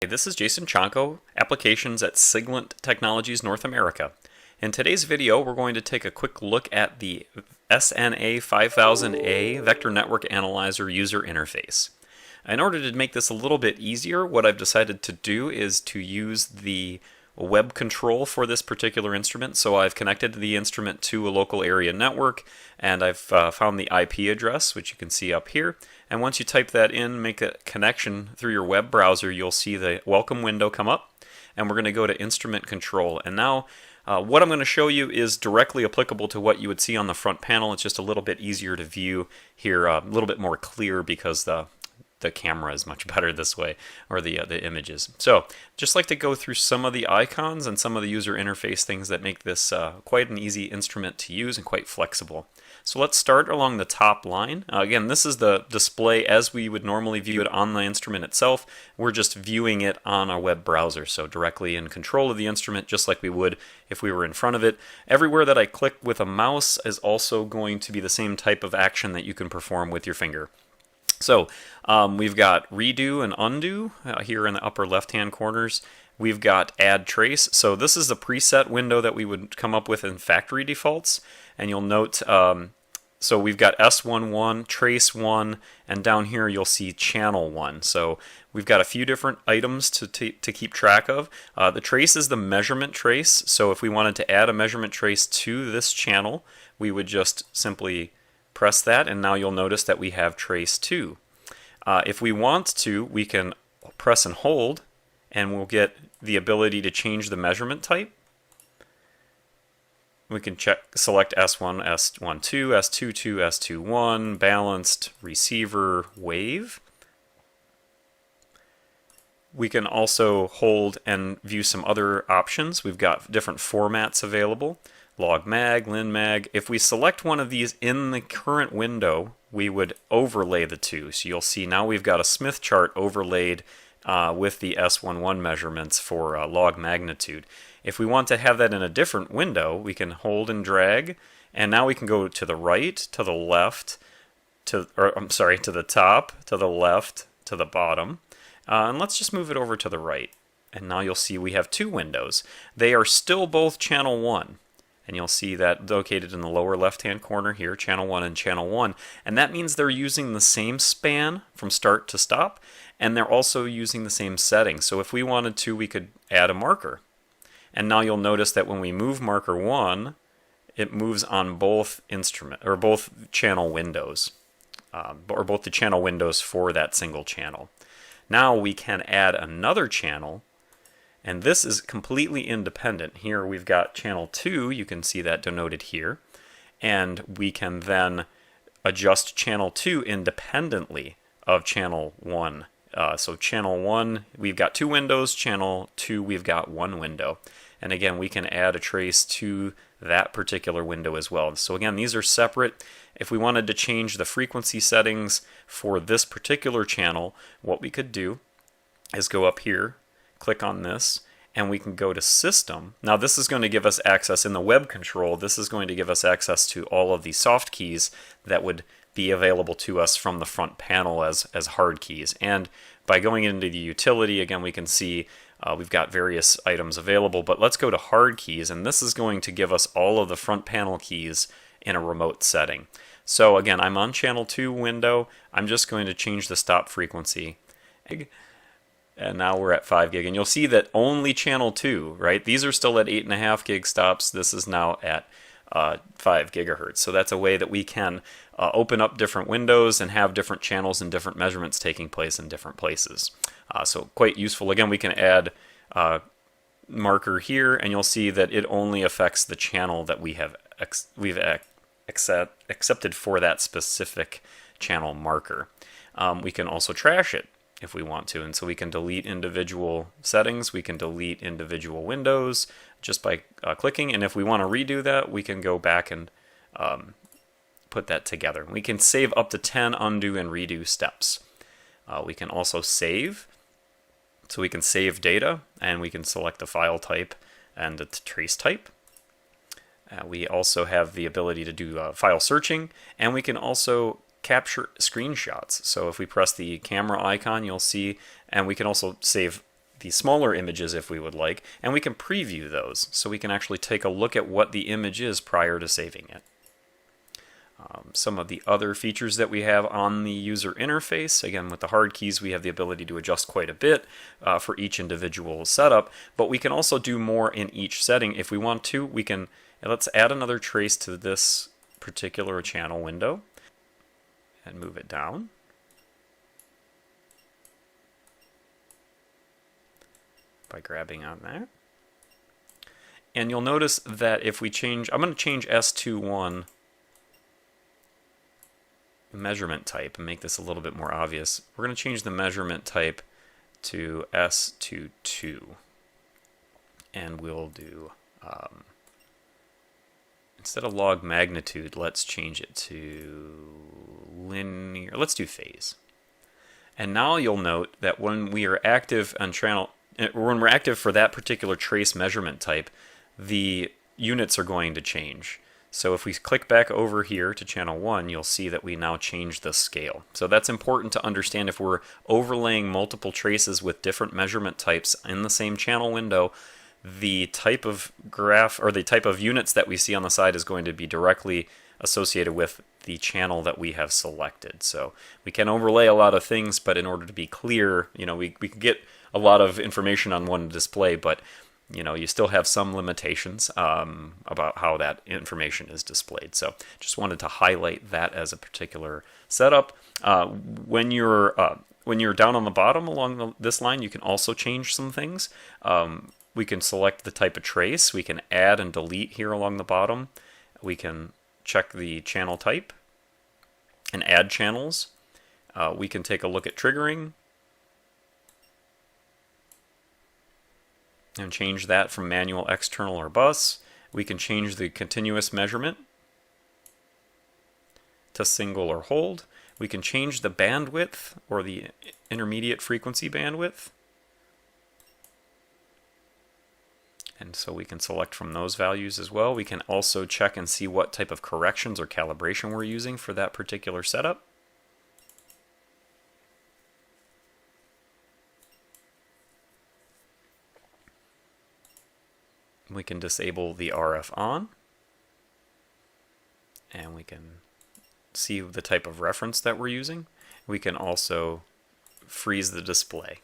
Hey, this is Jason Chonko, Applications at Siglent Technologies North America. In today's video, we're going to take a quick look at the SNA5000A Vector Network Analyzer user interface. In order to make this a little bit easier, what I've decided to do is to use the web control for this particular instrument. So I've connected the instrument to a local area network, and I've found the IP address, which you can see up here. And once you type that in, make a connection through your web browser, you'll see the welcome window come up, and we're going to go to instrument control. And now what I'm going to show you is directly applicable to what you would see on the front panel. It's just a little bit easier to view here, a little bit more clear because the camera is much better this way, or the images. So just like to go through some of the icons and some of the user interface things that make this quite an easy instrument to use and quite flexible. So let's start along the top line. Again, this is the display as we would normally view it on the instrument itself. We're just viewing it on our web browser, so directly in control of the instrument, just like we would if we were in front of it. Everywhere that I click with a mouse is also going to be the same type of action that you can perform with your finger. So we've got redo and undo here in the upper left-hand corners. We've got add trace. So this is the preset window that we would come up with in factory defaults. And you'll note, so we've got S11, trace 1, and down here you'll see channel 1. So we've got a few different items to keep track of. The trace is the measurement trace. So if we wanted to add a measurement trace to this channel, we would just simply press that, and now you'll notice that we have trace 2. If we want to, we can press and hold, and we'll get the ability to change the measurement type. We can select S1, S12, S22, S21, balanced, receiver, wave. We can also hold and view some other options. We've got different formats available. Log mag, lin mag. If we select one of these in the current window, we would overlay the two. So you'll see now we've got a Smith chart overlaid with the S11 measurements for log magnitude. If we want to have that in a different window, we can hold and drag, and now we can go to the right, to the left, to the top, to the left, to the bottom. And let's just move it over to the right. And now you'll see we have two windows. They are still both channel 1. And you'll see that located in the lower left-hand corner here, channel 1 and channel 1. And that means they're using the same span from start to stop, and they're also using the same settings. So if we wanted to, we could add a marker. And now you'll notice that when we move marker 1, it moves on both both channel windows, or both the channel windows for that single channel. Now we can add another channel, and this is completely independent. Here we've got channel 2, you can see that denoted here, and we can then adjust channel 2 independently of channel 1. So channel 1, we've got two windows, channel 2, we've got one window. And again, we can add a trace to that particular window as well. So again, these are separate. If we wanted to change the frequency settings for this particular channel, what we could do is go up here, click on this, and we can go to System. Now this is going to give us access in the web control. This is going to give us access to all of the soft keys that would be available to us from the front panel as hard keys. And by going into the utility, again, we can see we've got various items available, but let's go to hard keys, and this is going to give us all of the front panel keys in a remote setting. So again, I'm on channel 2 window. I'm just going to change the stop frequency. And now we're at 5 gig, and you'll see that only channel 2, right? These are still at 8.5 gig stops. This is now at 5 gigahertz. So that's a way that we can open up different windows and have different channels and different measurements taking place in different places. So quite useful. Again, we can add marker here, and you'll see that it only affects the channel that we've accepted for that specific channel marker. We can also trash it if we want to, and so we can delete individual settings, we can delete individual windows just by clicking, and if we want to redo that, we can go back and put that together. We can save up to 10 undo and redo steps. We can also save, so we can save data, and we can select the file type and the trace type. We also have the ability to do file searching, and we can also capture screenshots. So if we press the camera icon, you'll see, and we can also save the smaller images if we would like, and we can preview those, so we can actually take a look at what the image is prior to saving it. Some of the other features that we have on the user interface, again with the hard keys we have the ability to adjust quite a bit for each individual setup, but we can also do more in each setting if we want to. We can, let's add another trace to this particular channel window and move it down. By grabbing on there. And you'll notice that if we change, I'm going to change S21 measurement type and make this a little bit more obvious. We're going to change the measurement type to S22. And we'll do, instead of log magnitude, let's change it to linear, let's do phase. And now you'll note that when we are active on channel, when we're active for that particular trace measurement type, the units are going to change. So if we click back over here to channel 1, you'll see that we now change the scale. So that's important to understand if we're overlaying multiple traces with different measurement types in the same channel window. The type of graph or the type of units that we see on the side is going to be directly associated with the channel that we have selected. So we can overlay a lot of things, but in order to be clear, we can get a lot of information on one display, but you still have some limitations about how that information is displayed. So just wanted to highlight that as a particular setup. When you're down on the bottom along this line, you can also change some things. We can select the type of trace. We can add and delete here along the bottom. We can check the channel type and add channels. We can take a look at triggering and change that from manual, external, or bus. We can change the continuous measurement to single or hold. We can change the bandwidth or the intermediate frequency bandwidth. And so we can select from those values as well. We can also check and see what type of corrections or calibration we're using for that particular setup. We can disable the RF on, and we can see the type of reference that we're using. We can also freeze the display.